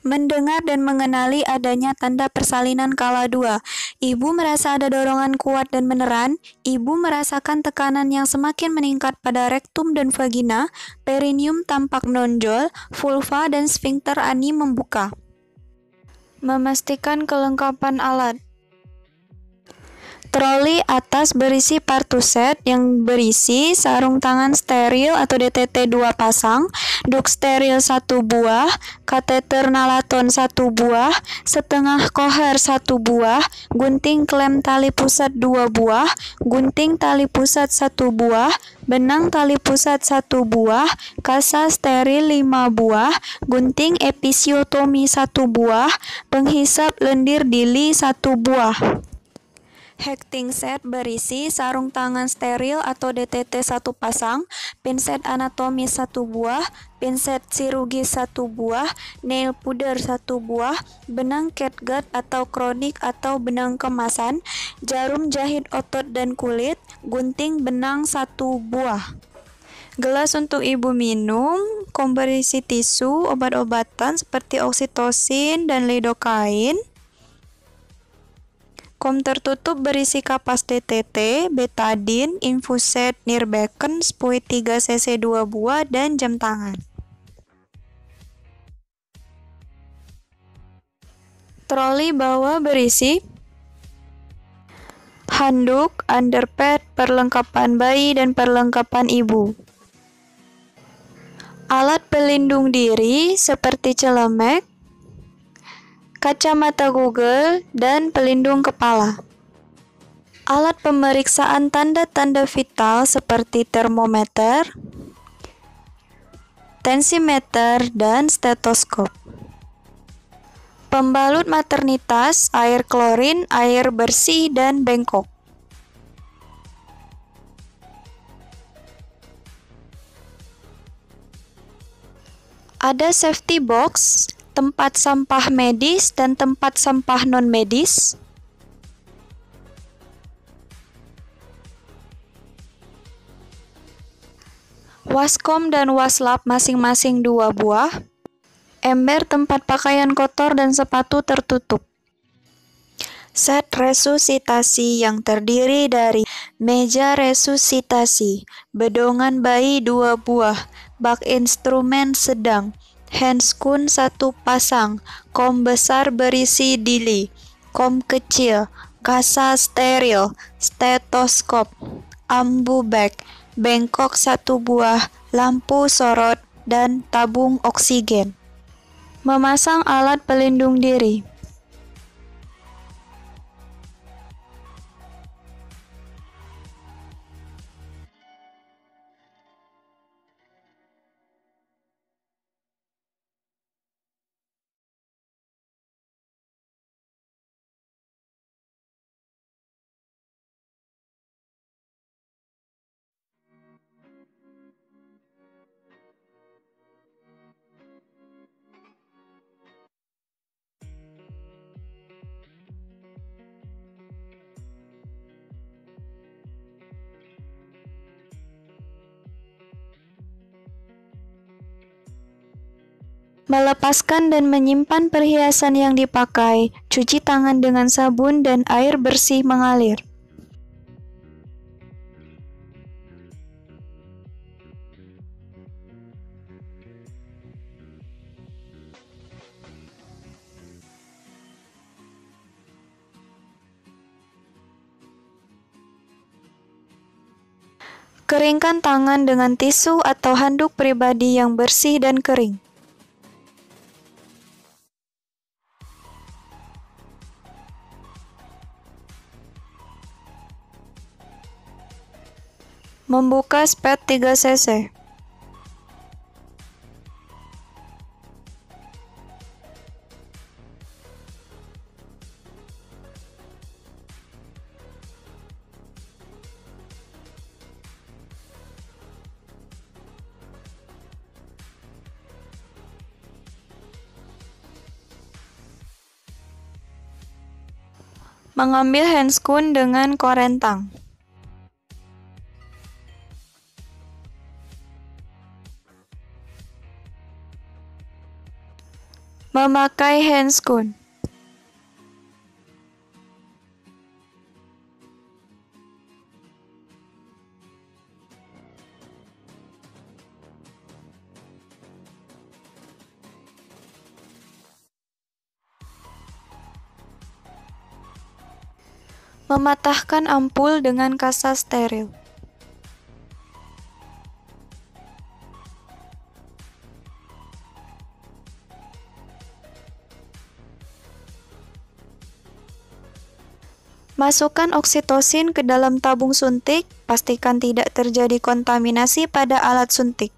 Mendengar dan mengenali adanya tanda persalinan kala dua. Ibu merasa ada dorongan kuat dan meneran. Ibu merasakan tekanan yang semakin meningkat pada rektum dan vagina. Perineum tampak menonjol. Vulva dan sphincter ani membuka. Memastikan kelengkapan alat. Troli atas berisi partuset yang berisi sarung tangan steril atau DTT 2 pasang, duk steril 1 buah, kateter nalaton 1 buah, setengah koher 1 buah, gunting klem tali pusat 2 buah, gunting tali pusat 1 buah, benang tali pusat 1 buah, kasa steril 5 buah, gunting episiotomi 1 buah, penghisap lendir dili 1 buah. Hecting set berisi sarung tangan steril atau DTT 1 pasang, pinset anatomi 1 buah, pinset sirugi 1 buah, nail puder 1 buah, benang catgut atau kronik atau benang kemasan, jarum jahit otot dan kulit, gunting benang 1 buah. Gelas untuk ibu minum, kompresi tisu, obat-obatan seperti oksitosin dan lidokain. Kom tertutup berisi kapas DTT, betadine, infuset, nirbecken, spuit 3 cc 2 buah, dan jam tangan. Troli bawah berisi handuk, underpad, perlengkapan bayi, dan perlengkapan ibu. Alat pelindung diri seperti celemek, kacamata Google, dan pelindung kepala. Alat pemeriksaan tanda-tanda vital seperti termometer, tensimeter, dan stetoskop. Pembalut maternitas, air klorin, air bersih, dan bengkok. Ada safety box, tempat sampah medis dan tempat sampah non-medis. Waskom dan waslap masing-masing 2 buah. Ember tempat pakaian kotor dan sepatu tertutup. Set resusitasi yang terdiri dari meja resusitasi, bedongan bayi 2 buah, bak instrumen sedang, handscoon 1 pasang, kom besar berisi dili, kom kecil, kasa steril, stetoskop, ambu bag, bengkok 1 buah, lampu sorot, dan tabung oksigen. Memasang alat pelindung diri. Melepaskan dan menyimpan perhiasan yang dipakai, cuci tangan dengan sabun dan air bersih mengalir. Keringkan tangan dengan tisu atau handuk pribadi yang bersih dan kering. Membuka spet 3 cc. Mengambil handscoon dengan korentang. Memakai handscoon. Mematahkan ampul dengan kasa steril. Masukkan oksitosin ke dalam tabung suntik, pastikan tidak terjadi kontaminasi pada alat suntik.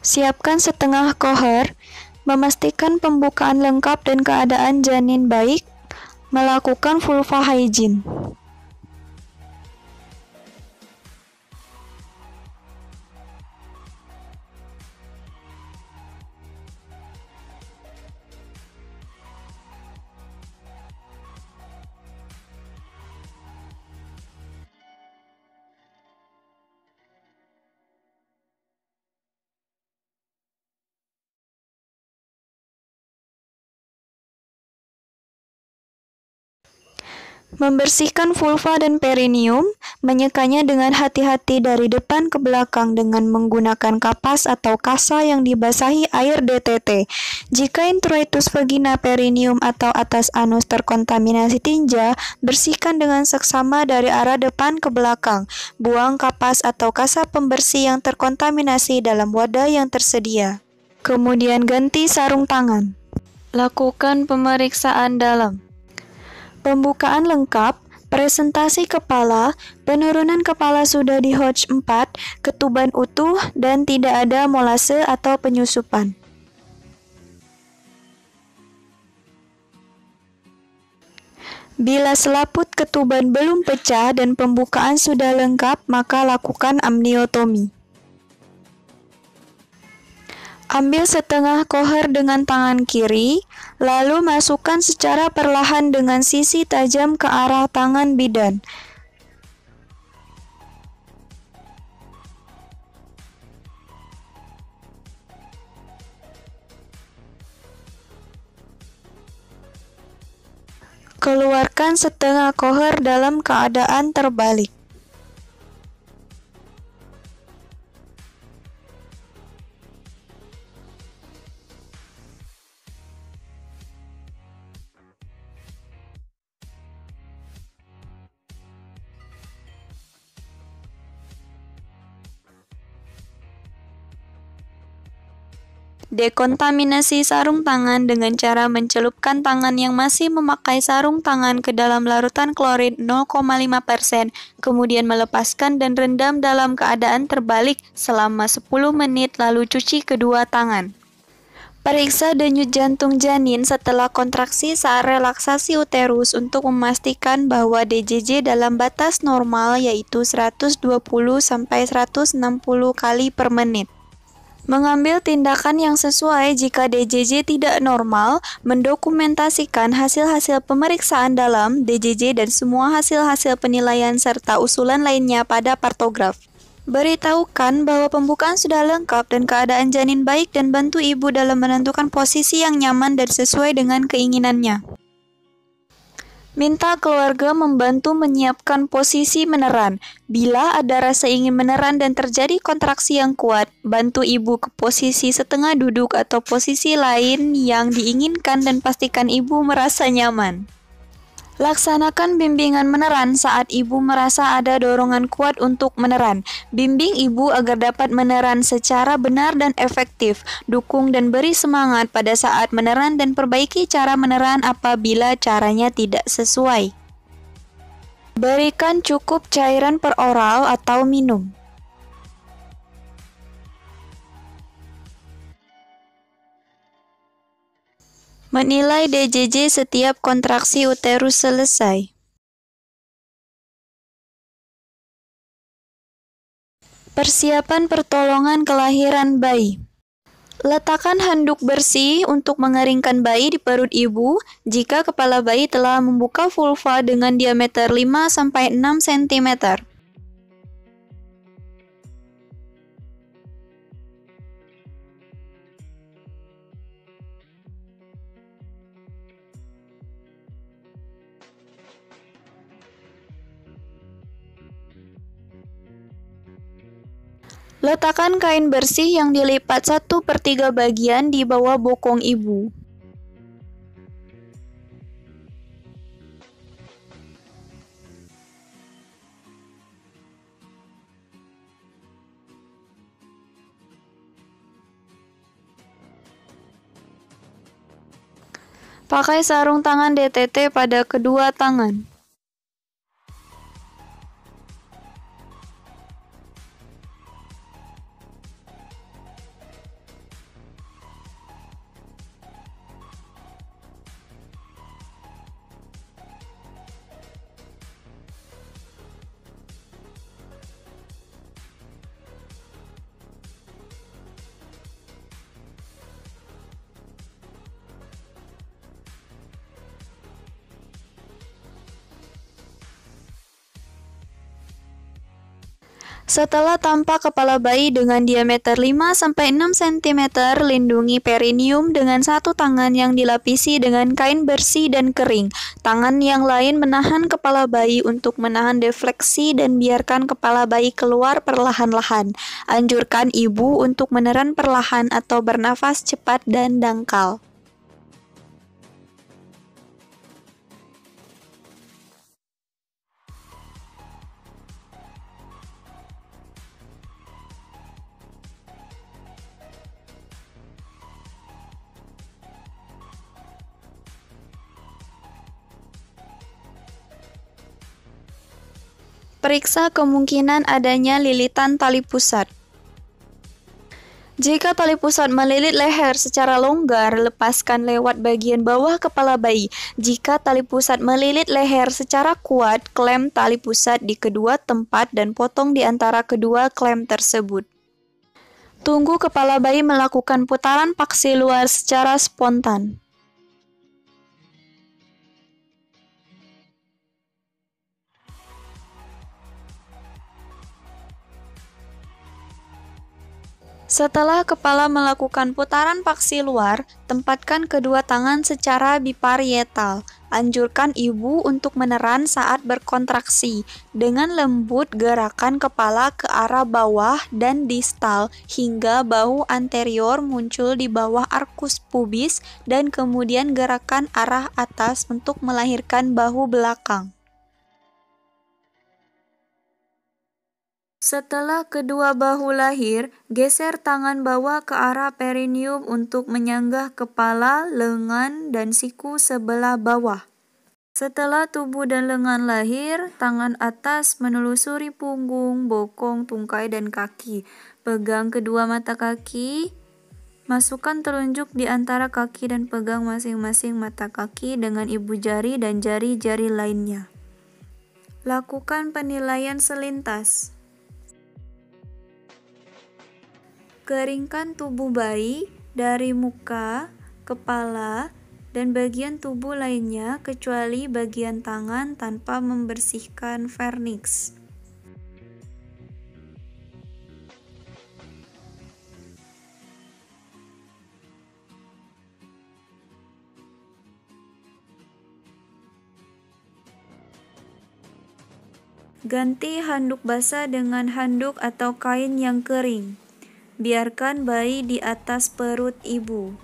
Siapkan setengah koher, memastikan pembukaan lengkap dan keadaan janin baik, melakukan vulva hygiene. Membersihkan vulva dan perineum, menyekanya dengan hati-hati dari depan ke belakang dengan menggunakan kapas atau kasa yang dibasahi air DTT. Jika introitus vagina, perineum, atau atas anus terkontaminasi tinja, bersihkan dengan seksama dari arah depan ke belakang. Buang kapas atau kasa pembersih yang terkontaminasi dalam wadah yang tersedia. Kemudian ganti sarung tangan. Lakukan pemeriksaan dalam. Pembukaan lengkap, presentasi kepala, penurunan kepala sudah di Hodge 4, ketuban utuh, dan tidak ada molase atau penyusupan. Bila selaput ketuban belum pecah dan pembukaan sudah lengkap, maka lakukan amniotomi. Ambil setengah koher dengan tangan kiri, lalu masukkan secara perlahan dengan sisi tajam ke arah tangan bidan. Keluarkan setengah koher dalam keadaan terbalik. Dekontaminasi sarung tangan dengan cara mencelupkan tangan yang masih memakai sarung tangan ke dalam larutan klorin 0,5%, kemudian melepaskan dan rendam dalam keadaan terbalik selama 10 menit lalu cuci kedua tangan. Periksa denyut jantung janin setelah kontraksi saat relaksasi uterus untuk memastikan bahwa DJJ dalam batas normal yaitu 120 sampai 160 kali per menit. Mengambil tindakan yang sesuai jika DJJ tidak normal, mendokumentasikan hasil-hasil pemeriksaan dalam, DJJ dan semua hasil-hasil penilaian serta usulan lainnya pada partograf. Beritahukan bahwa pembukaan sudah lengkap dan keadaan janin baik dan bantu ibu dalam menentukan posisi yang nyaman dan sesuai dengan keinginannya. Minta keluarga membantu menyiapkan posisi meneran. Bila ada rasa ingin meneran dan terjadi kontraksi yang kuat, bantu ibu ke posisi setengah duduk atau posisi lain yang diinginkan dan pastikan ibu merasa nyaman. Laksanakan bimbingan meneran saat ibu merasa ada dorongan kuat untuk meneran. Bimbing ibu agar dapat meneran secara benar dan efektif. Dukung dan beri semangat pada saat meneran dan perbaiki cara meneran apabila caranya tidak sesuai. Berikan cukup cairan peroral atau minum. Menilai DJJ setiap kontraksi uterus selesai. Persiapan pertolongan kelahiran bayi. Letakkan handuk bersih untuk mengeringkan bayi di perut ibu jika kepala bayi telah membuka vulva dengan diameter 5-6 cm. Letakkan kain bersih yang dilipat 1/3 bagian di bawah bokong ibu. Pakai sarung tangan DTT pada kedua tangan. Setelah tampak kepala bayi dengan diameter 5-6 cm, lindungi perineum dengan satu tangan yang dilapisi dengan kain bersih dan kering. Tangan yang lain menahan kepala bayi untuk menahan defleksi dan biarkan kepala bayi keluar perlahan-lahan. Anjurkan ibu untuk meneran perlahan atau bernafas cepat dan dangkal. Periksa kemungkinan adanya lilitan tali pusat. Jika tali pusat melilit leher secara longgar, lepaskan lewat bagian bawah kepala bayi. Jika tali pusat melilit leher secara kuat, klem tali pusat di kedua tempat dan potong di antara kedua klem tersebut. Tunggu kepala bayi melakukan putaran paksi luar secara spontan. Setelah kepala melakukan putaran paksi luar, tempatkan kedua tangan secara biparietal. Anjurkan ibu untuk meneran saat berkontraksi. Dengan lembut, gerakan kepala ke arah bawah dan distal hingga bahu anterior muncul di bawah arkus pubis dan kemudian gerakan arah atas untuk melahirkan bahu belakang. Setelah kedua bahu lahir, geser tangan bawah ke arah perineum untuk menyanggah kepala, lengan, dan siku sebelah bawah. Setelah tubuh dan lengan lahir, tangan atas menelusuri punggung, bokong, tungkai, dan kaki. Pegang kedua mata kaki, masukkan telunjuk di antara kaki dan pegang masing-masing mata kaki dengan ibu jari dan jari-jari lainnya. Lakukan penilaian selintas. Keringkan tubuh bayi dari muka, kepala, dan bagian tubuh lainnya kecuali bagian tangan tanpa membersihkan vernix. Ganti handuk basah dengan handuk atau kain yang kering. Biarkan bayi di atas perut ibu.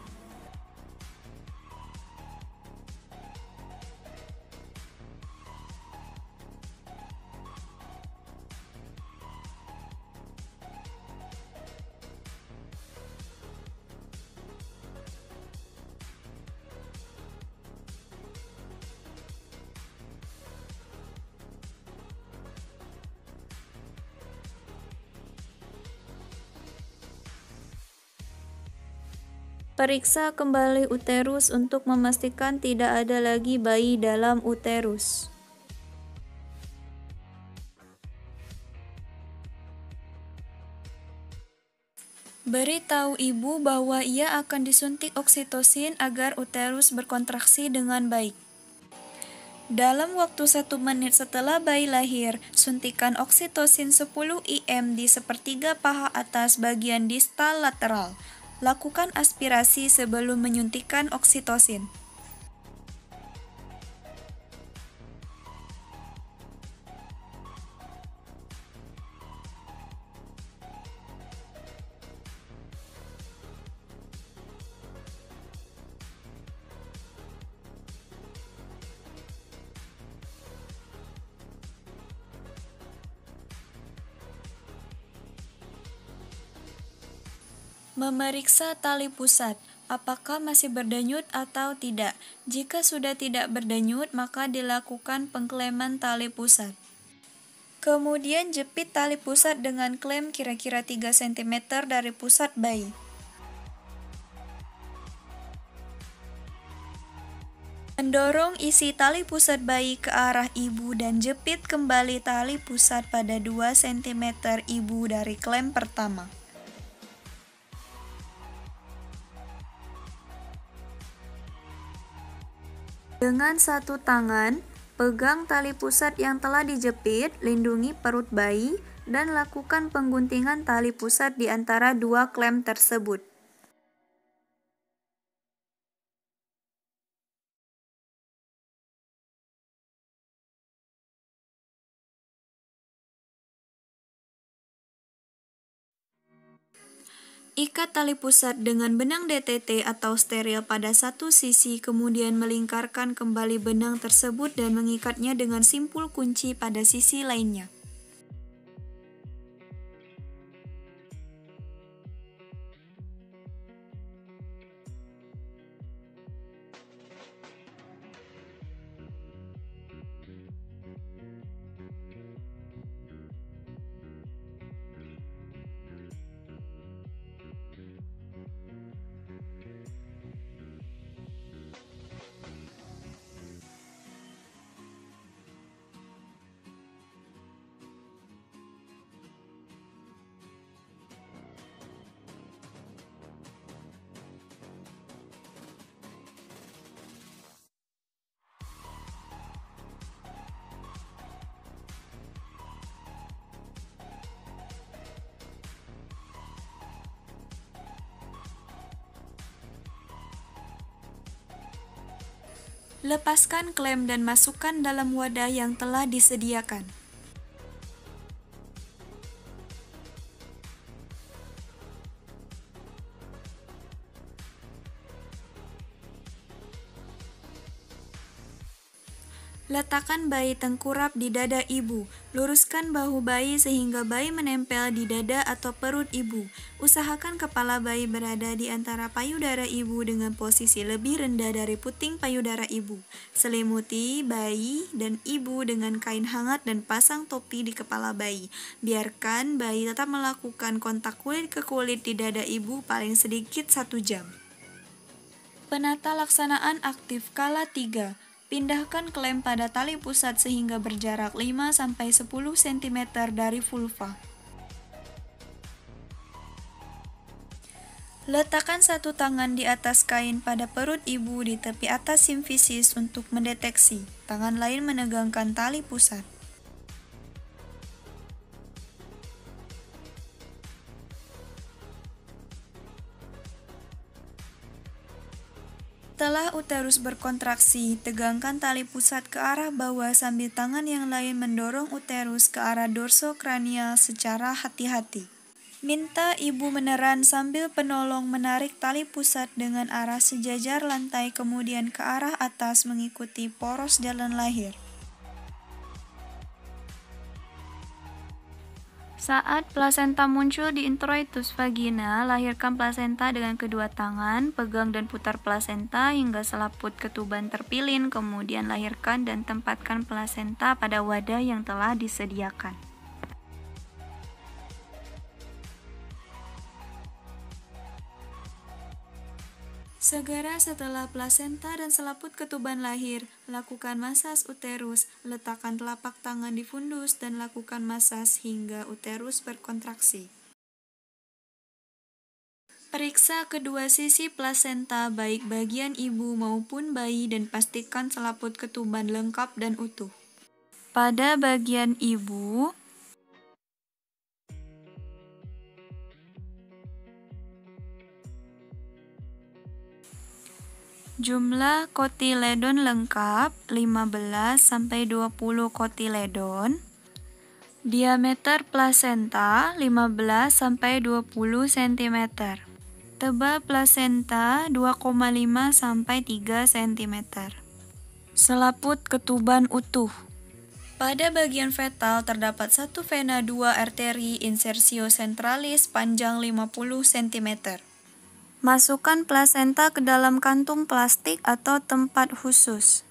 Periksa kembali uterus untuk memastikan tidak ada lagi bayi dalam uterus. Beritahu ibu bahwa ia akan disuntik oksitosin agar uterus berkontraksi dengan baik. Dalam waktu 1 menit setelah bayi lahir, suntikan oksitosin 10 IM di sepertiga paha atas bagian distal lateral. Lakukan aspirasi sebelum menyuntikkan oksitosin. Memeriksa tali pusat, apakah masih berdenyut atau tidak. Jika sudah tidak berdenyut, maka dilakukan pengkleman tali pusat. Kemudian jepit tali pusat dengan klem kira-kira 3 cm dari pusat bayi. Mendorong isi tali pusat bayi ke arah ibu dan jepit kembali tali pusat pada 2 cm ibu dari klem pertama. Dengan satu tangan, pegang tali pusat yang telah dijepit, lindungi perut bayi, dan lakukan pengguntingan tali pusat di antara dua klem tersebut. Ikat tali pusat dengan benang DTT atau steril pada satu sisi, kemudian melingkarkan kembali benang tersebut dan mengikatnya dengan simpul kunci pada sisi lainnya. Lepaskan klem dan masukkan dalam wadah yang telah disediakan. Letakkan bayi tengkurap di dada ibu. Luruskan bahu bayi sehingga bayi menempel di dada atau perut ibu. Usahakan kepala bayi berada di antara payudara ibu dengan posisi lebih rendah dari puting payudara ibu. Selimuti bayi dan ibu dengan kain hangat dan pasang topi di kepala bayi. Biarkan bayi tetap melakukan kontak kulit ke kulit di dada ibu paling sedikit 1 jam. Penata laksanaan aktif kala 3. Pindahkan klem pada tali pusat sehingga berjarak 5-10 cm dari vulva. Letakkan satu tangan di atas kain pada perut ibu di tepi atas simfisis untuk mendeteksi. Tangan lain menegangkan tali pusat. Setelah uterus berkontraksi, tegangkan tali pusat ke arah bawah sambil tangan yang lain mendorong uterus ke arah dorsokranial secara hati-hati. Minta ibu meneran sambil penolong menarik tali pusat dengan arah sejajar lantai kemudian ke arah atas mengikuti poros jalan lahir. Saat plasenta muncul di introitus vagina, lahirkan plasenta dengan kedua tangan, pegang dan putar plasenta hingga selaput ketuban terpilin, kemudian lahirkan dan tempatkan plasenta pada wadah yang telah disediakan. Segera setelah plasenta dan selaput ketuban lahir, lakukan masas uterus, letakkan telapak tangan di fundus dan lakukan masas hingga uterus berkontraksi. Periksa kedua sisi plasenta baik bagian ibu maupun bayi dan pastikan selaput ketuban lengkap dan utuh. Pada bagian ibu, jumlah kotiledon lengkap 15-20 kotiledon. Diameter plasenta 15-20 cm. Tebal plasenta 2,5-3 cm. Selaput ketuban utuh. Pada bagian fetal terdapat satu vena 2 arteri insersio centralis panjang 50 cm. Masukkan plasenta ke dalam kantung plastik atau tempat khusus.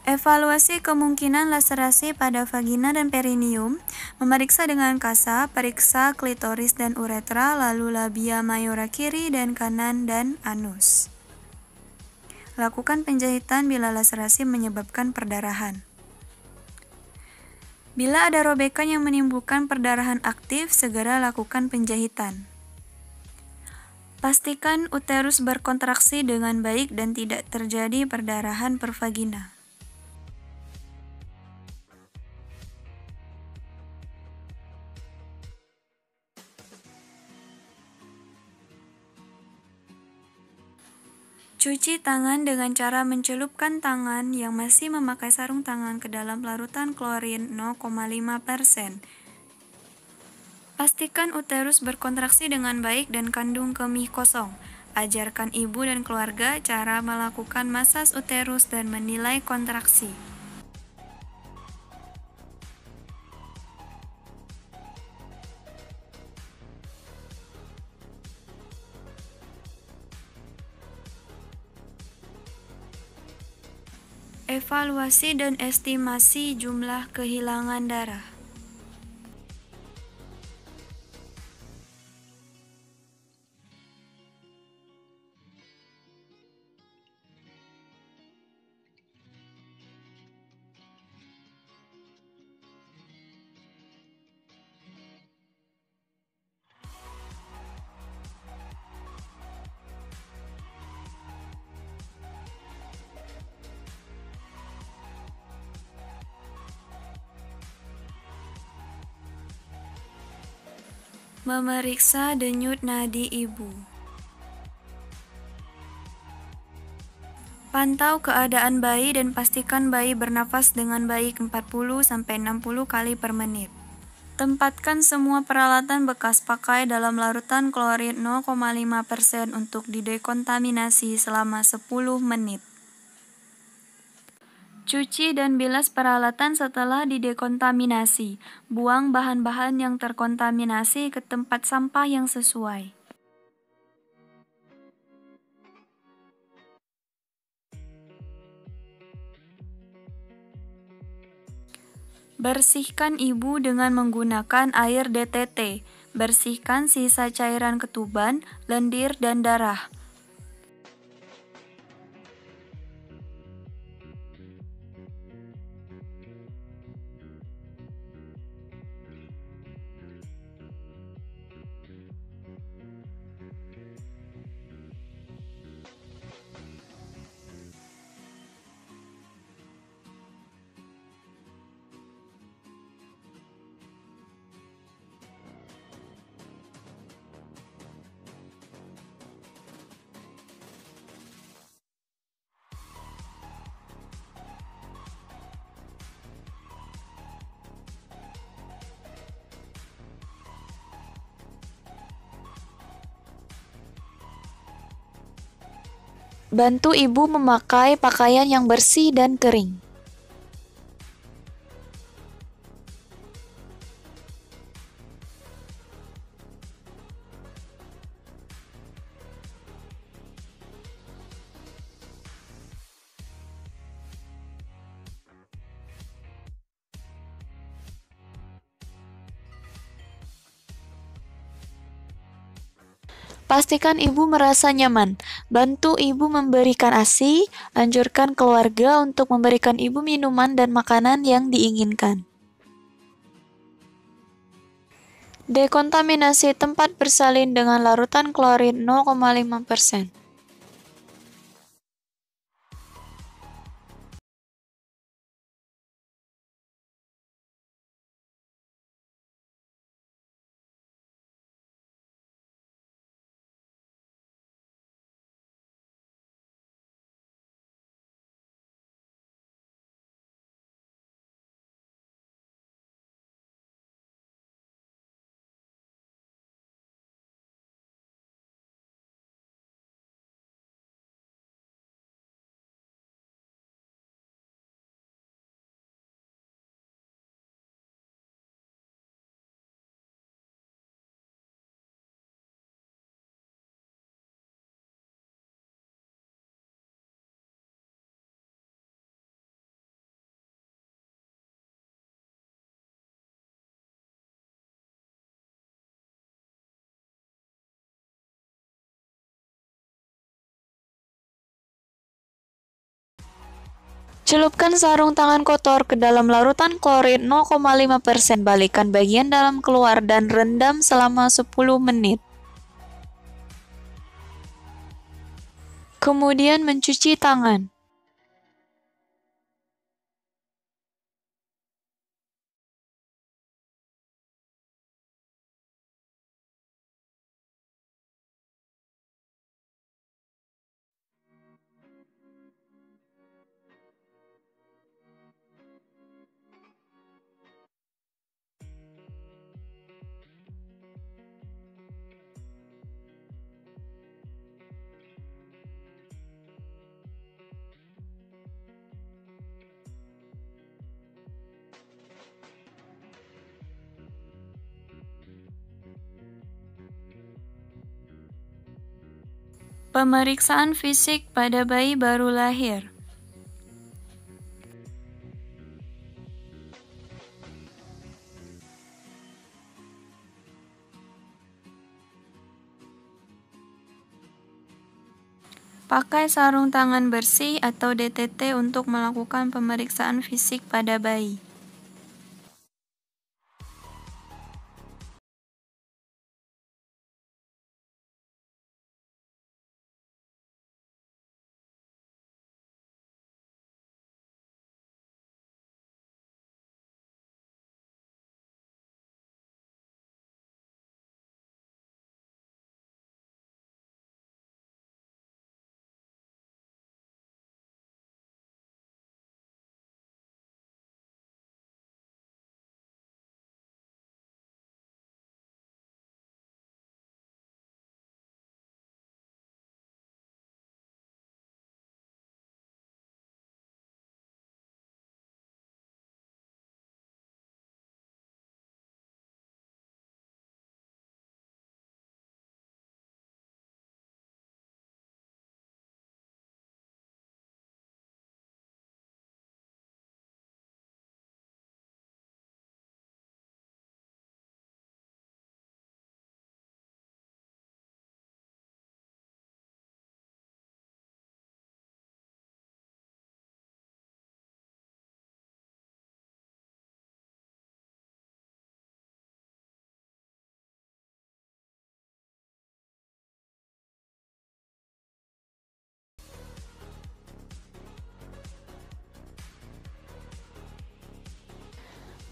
Evaluasi kemungkinan laserasi pada vagina dan perineum, memeriksa dengan kasa, periksa klitoris dan uretra, lalu labia mayora kiri dan kanan, dan anus. Lakukan penjahitan bila laserasi menyebabkan perdarahan. Bila ada robekan yang menimbulkan perdarahan aktif, segera lakukan penjahitan. Pastikan uterus berkontraksi dengan baik dan tidak terjadi perdarahan per vagina. Cuci tangan dengan cara mencelupkan tangan yang masih memakai sarung tangan ke dalam larutan klorin 0,5%. Pastikan uterus berkontraksi dengan baik dan kandung kemih kosong. Ajarkan ibu dan keluarga cara melakukan masas uterus dan menilai kontraksi. Evaluasi dan estimasi jumlah kehilangan darah. Memeriksa denyut nadi ibu. Pantau keadaan bayi dan pastikan bayi bernafas dengan baik 40-60 kali per menit. Tempatkan semua peralatan bekas pakai dalam larutan klorin 0,5% untuk didekontaminasi selama 10 menit. Cuci dan bilas peralatan setelah didekontaminasi. Buang bahan-bahan yang terkontaminasi ke tempat sampah yang sesuai. Bersihkan ibu dengan menggunakan air DTT. Bersihkan sisa cairan ketuban, lendir, dan darah. Bantu ibu memakai pakaian yang bersih dan kering. Pastikan ibu merasa nyaman. Bantu ibu memberikan ASI. Anjurkan keluarga untuk memberikan ibu minuman dan makanan yang diinginkan. Dekontaminasi tempat bersalin dengan larutan klorin 0,5%. Celupkan sarung tangan kotor ke dalam larutan klorin 0,5%. Balikkan bagian dalam keluar dan rendam selama 10 menit. Kemudian mencuci tangan. Pemeriksaan fisik pada bayi baru lahir. Pakai sarung tangan bersih atau DTT untuk melakukan pemeriksaan fisik pada bayi.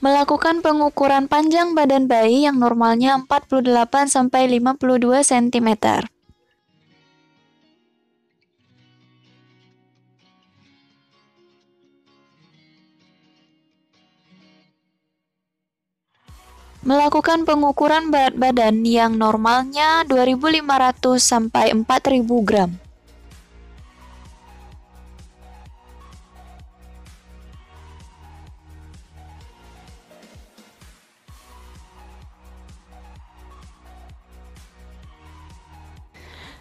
Melakukan pengukuran panjang badan bayi yang normalnya 48–52 cm. Melakukan pengukuran berat badan yang normalnya 2.500–4.000 gram.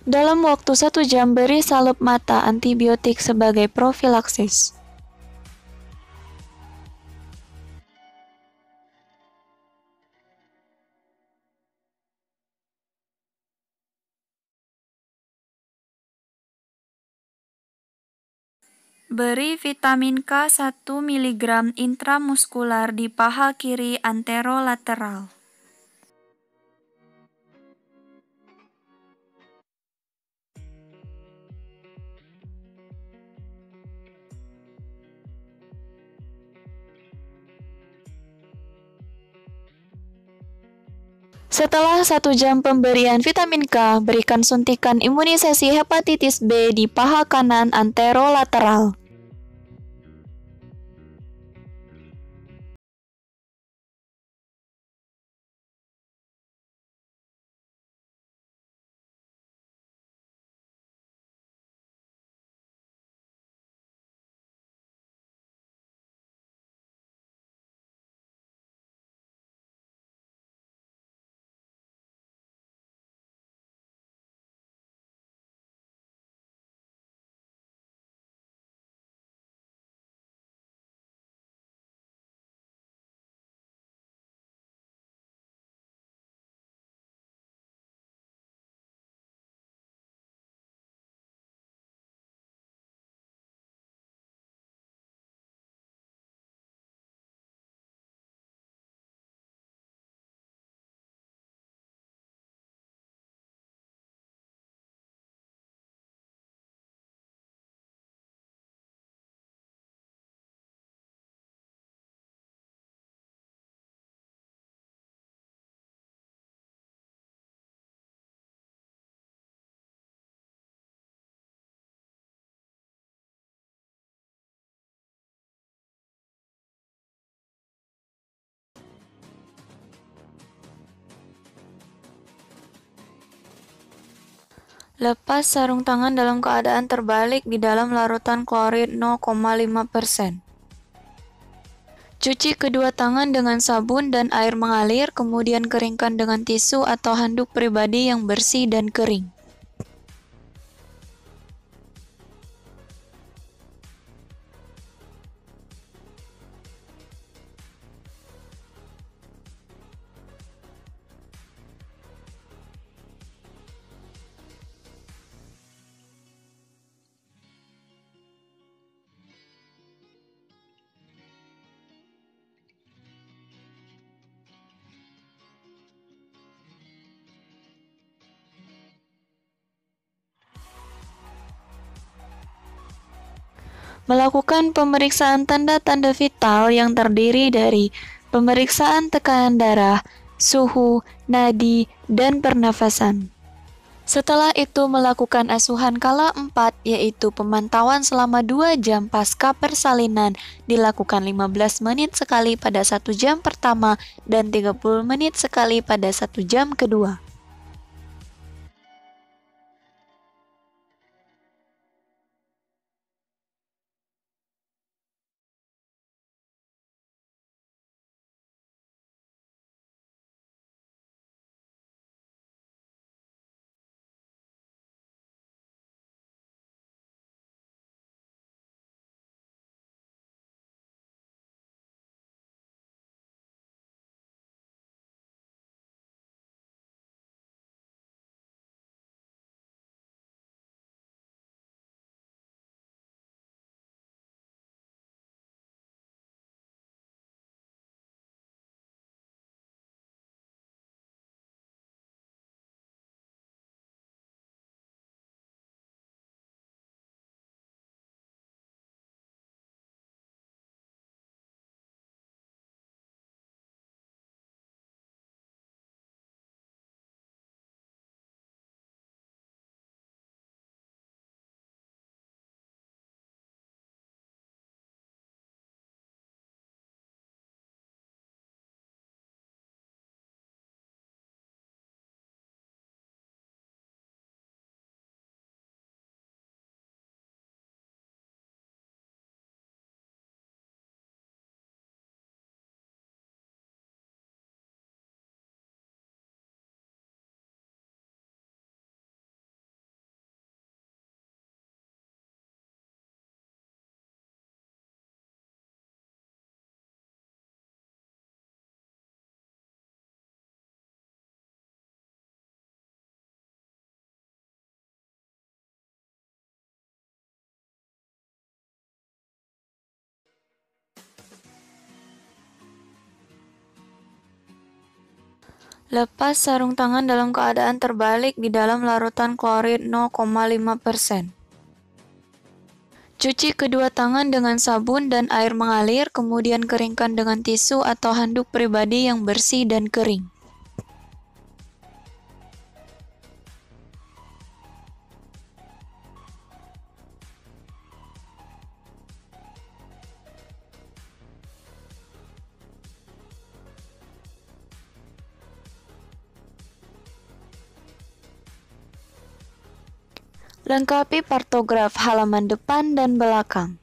Dalam waktu 1 jam beri salep mata antibiotik sebagai profilaksis. Beri vitamin K 1 mg intramuskular di paha kiri anterolateral. Setelah 1 jam pemberian vitamin K, berikan suntikan imunisasi hepatitis B di paha kanan anterolateral. Lepas sarung tangan dalam keadaan terbalik di dalam larutan klorid 0,5%. Cuci kedua tangan dengan sabun dan air mengalir, kemudian keringkan dengan tisu atau handuk pribadi yang bersih dan kering. Melakukan pemeriksaan tanda-tanda vital yang terdiri dari pemeriksaan tekanan darah, suhu, nadi, dan pernafasan. Setelah itu melakukan asuhan kala 4, yaitu pemantauan selama 2 jam pasca persalinan, dilakukan 15 menit sekali pada 1 jam pertama dan 30 menit sekali pada 1 jam kedua. Lepas sarung tangan dalam keadaan terbalik di dalam larutan klorid 0,5%. Cuci kedua tangan dengan sabun dan air mengalir, kemudian keringkan dengan tisu atau handuk pribadi yang bersih dan kering. Lengkapi partograf halaman depan dan belakang.